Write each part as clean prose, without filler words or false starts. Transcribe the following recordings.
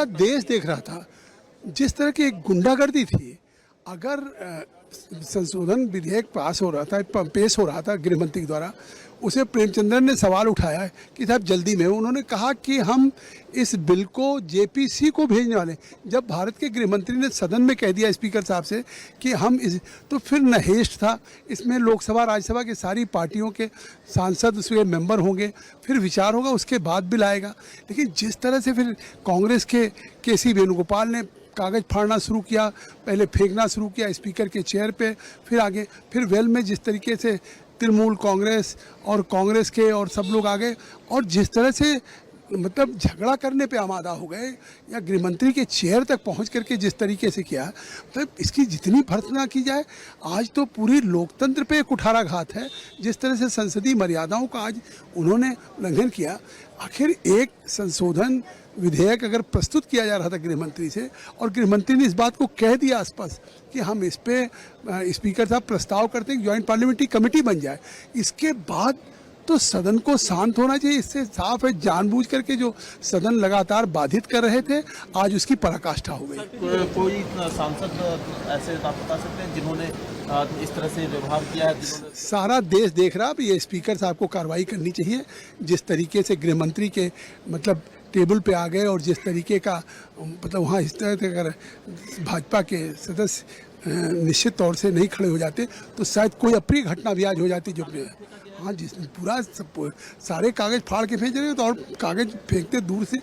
सारा देश देख रहा था जिस तरह की एक गुंडागर्दी थी। अगर संशोधन विधेयक पेश हो रहा था गृह मंत्री द्वारा, उसे प्रेमचंद्रन ने सवाल उठाया है कि साहब जल्दी में, उन्होंने कहा कि हम इस बिल को जेपीसी को भेजने वाले। जब भारत के गृह मंत्री ने सदन में कह दिया स्पीकर साहब से कि हम इस, तो फिर नहेश था इसमें, लोकसभा राज्यसभा की सारी पार्टियों के सांसद उसके मेंबर होंगे, फिर विचार होगा, उसके बाद बिल आएगा। लेकिन जिस तरह से फिर कांग्रेस के केसी वेणुगोपाल ने कागज़ फाड़ना शुरू किया, पहले फेंकना शुरू किया स्पीकर के चेयर पे, फिर आगे, फिर वेल में जिस तरीके से तृणमूल कांग्रेस और कांग्रेस के और सब लोग आ गए और जिस तरह से मतलब झगड़ा करने पे आमादा हो गए, या गृहमंत्री के चेयर तक पहुंच करके जिस तरीके से किया, तो इसकी जितनी भर्त्सना की जाए, आज तो पूरी लोकतंत्र पे एक कुठाराघात है। जिस तरह से संसदीय मर्यादाओं का आज उन्होंने उल्लंघन किया। आखिर एक संशोधन विधेयक अगर प्रस्तुत किया जा रहा था गृहमंत्री से, और गृहमंत्री ने इस बात को कह दिया स्पष्ट कि हम इस पे स्पीकर साहब प्रस्ताव करते हैं कि ज्वाइंट पार्लियामेंट्री कमेटी बन जाए, इसके बाद तो सदन को शांत होना चाहिए। इससे साफ है जानबूझ करके जो सदन लगातार बाधित कर रहे थे, आज उसकी पराकाष्ठा हो गई। कोई सांसद ऐसे आप बता सकते हैं जिन्होंने इस तरह से व्यवहार किया है? सारा देश देख रहा है, ये स्पीकर साहब को कार्रवाई करनी चाहिए। जिस तरीके से गृह मंत्री के मतलब टेबल पे आ गए और जिस तरीके का मतलब वहाँ इस तरह से अगर भाजपा के सदस्य निश्चित तौर से नहीं खड़े हो जाते तो शायद कोई अप्रिय घटना भी आज हो जाती। जो हाँ, जिसमें पूरा सारे कागज़ फाड़ के भेज रहे तो और कागज़ फेंकते दूर से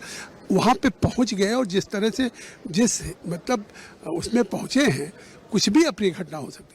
वहाँ पे पहुँच गए, और जिस तरह से जिस मतलब उसमें पहुँचे हैं, कुछ भी अप्रिय घटना हो सकती है।